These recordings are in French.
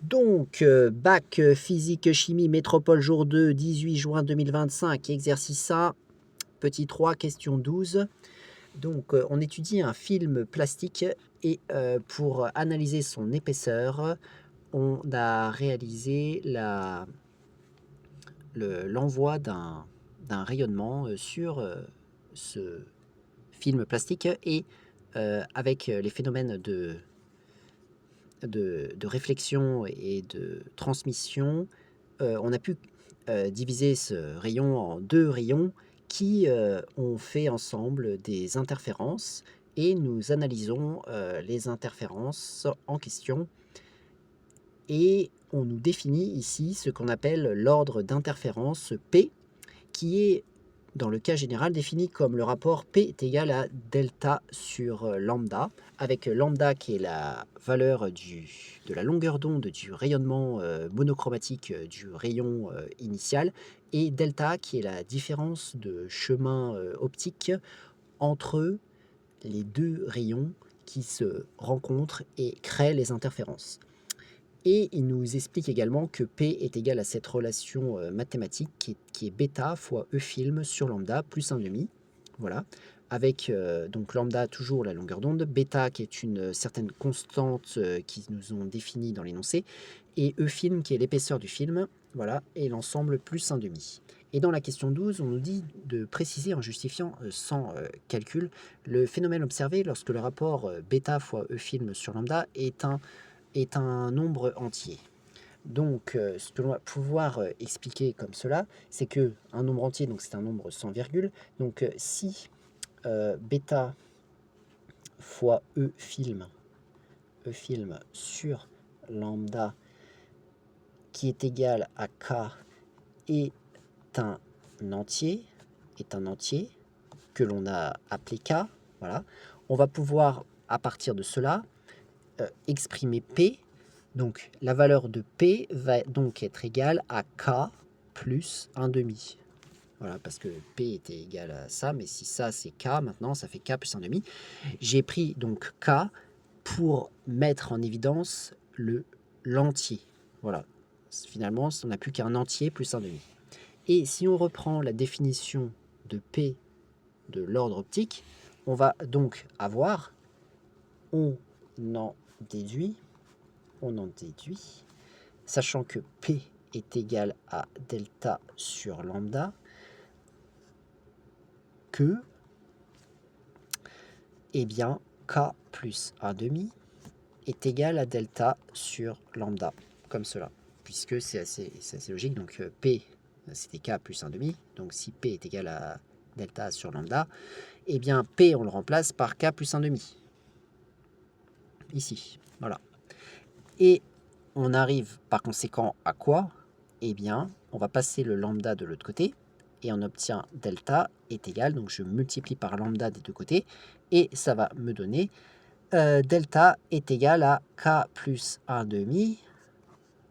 Donc, bac physique chimie métropole jour 2, 18 juin 2025, exercice A, petit 3, question 12. Donc, on étudie un film plastique et pour analyser son épaisseur, on a réalisé l'envoi d'un rayonnement sur ce film plastique et avec les phénomènes de réflexion et de transmission, on a pu diviser ce rayon en deux rayons qui ont fait ensemble des interférences et nous analysons les interférences en question et on nous définit ici ce qu'on appelle l'ordre d'interférence P qui est dans le cas général défini comme le rapport P est égal à delta sur lambda, avec lambda qui est la valeur de la longueur d'onde du rayonnement monochromatique du rayon initial, et delta qui est la différence de chemin optique entre les deux rayons qui se rencontrent et créent les interférences. Et il nous explique également que P est égal à cette relation mathématique qui est bêta fois E film sur lambda plus 1,5. Voilà. Avec donc lambda toujours la longueur d'onde, bêta qui est une certaine constante qu'ils nous ont définie dans l'énoncé, et E film qui est l'épaisseur du film, voilà, et l'ensemble plus 1,5. Et dans la question 12, on nous dit de préciser en justifiant sans calcul le phénomène observé lorsque le rapport bêta fois E film sur lambda est un nombre entier. Donc, ce que l'on va pouvoir expliquer comme cela, c'est que un nombre entier, donc c'est un nombre sans virgule. Donc, si bêta fois E film sur lambda qui est égal à k est un entier, que l'on a appelé k, voilà, on va pouvoir à partir de cela exprimer P. Donc la valeur de P va donc être égale à K plus 1,5. Voilà, parce que P était égal à ça, mais si ça c'est K, maintenant ça fait K plus 1,5. J'ai pris donc K pour mettre en évidence l'entier. Voilà, finalement on n'a plus qu'un entier plus 1,5. Et si on reprend la définition de P de l'ordre optique, on va donc avoir, on en déduit, sachant que P est égal à delta sur lambda, que, eh bien, K plus 1,5 est égal à delta sur lambda, comme cela, puisque c'est assez logique. Donc P, c'était K plus 1,5, donc si P est égal à delta sur lambda, eh bien P, on le remplace par K plus 1,5, ici, voilà. Et on arrive par conséquent à quoi? Eh bien, on va passer le lambda de l'autre côté et on obtient delta est égal, donc je multiplie par lambda des deux côtés et ça va me donner delta est égal à k plus 1,5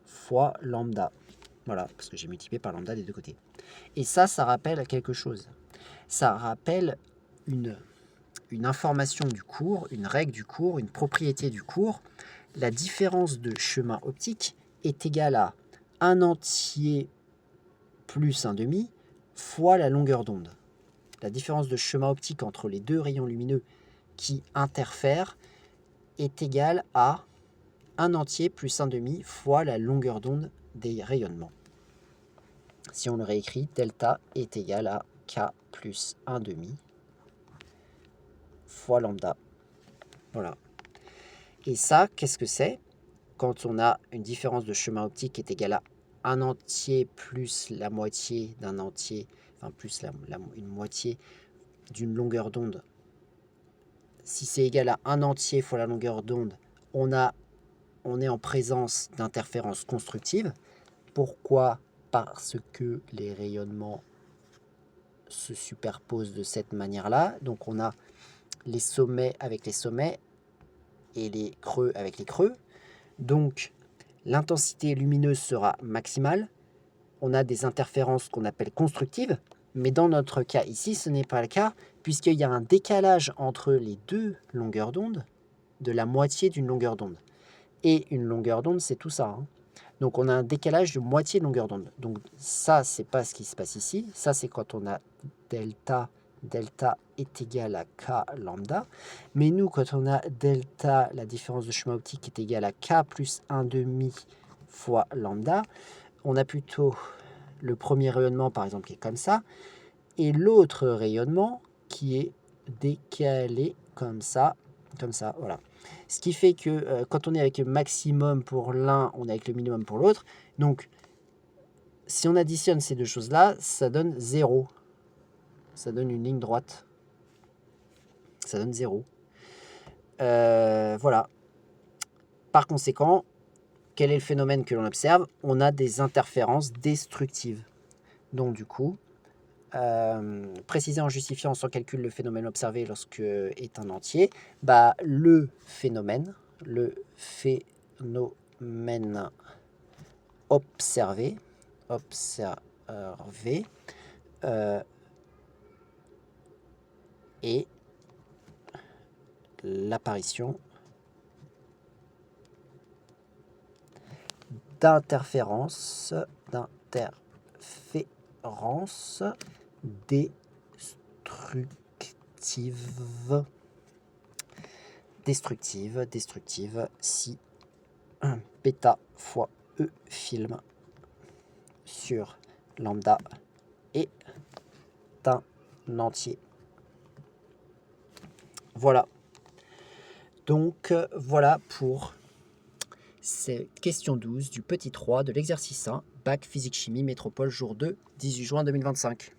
fois lambda. Voilà, parce que j'ai multiplié par lambda des deux côtés. Et ça rappelle quelque chose. Ça rappelle une information du cours, une règle du cours, une propriété du cours. La différence de chemin optique est égale à 1 entier plus 1,5 fois la longueur d'onde. La différence de chemin optique entre les deux rayons lumineux qui interfèrent est égale à 1 entier plus 1,5 fois la longueur d'onde des rayonnements. Si on le réécrit, delta est égal à k plus 1,5 fois lambda. Voilà. Et ça, qu'est-ce que c'est? Quand on a une différence de chemin optique qui est égale à 1 entier plus la moitié d'un entier, enfin plus une moitié d'une longueur d'onde. Si c'est égal à 1 entier fois la longueur d'onde, on est en présence d'interférences constructives. Pourquoi? Parce que les rayonnements se superposent de cette manière-là. Donc on a les sommets avec les sommets et les creux avec les creux. Donc l'intensité lumineuse sera maximale. On a des interférences qu'on appelle constructives, mais dans notre cas ici, ce n'est pas le cas, puisqu'il y a un décalage entre les deux longueurs d'onde de la moitié d'une longueur d'onde. Et une longueur d'onde, c'est tout ça, hein. Donc on a un décalage de moitié de longueur d'onde. Donc ça, c'est pas ce qui se passe ici. Ça, c'est quand on a delta, delta est égal à k lambda. Mais nous, quand on a delta, la différence de chemin optique est égale à k plus 1 demi fois lambda, on a plutôt le premier rayonnement, par exemple, qui est comme ça, et l'autre rayonnement qui est décalé comme ça, voilà. Ce qui fait que quand on est avec le maximum pour l'un, on est avec le minimum pour l'autre. Donc, si on additionne ces deux choses-là, ça donne 0. Ça donne une ligne droite. Ça donne 0. Voilà. Par conséquent, quel est le phénomène que l'on observe? On a des interférences destructives. Donc, du coup, préciser en justifiant sans calcul le phénomène observé lorsque est un entier, bah, le phénomène observé est l'apparition d'interférences destructives si bêta fois E film sur lambda est un entier. Voilà. Donc, voilà pour cette question 12 du petit 3 de l'exercice 1, bac physique-chimie métropole jour 2, 18 juin 2025.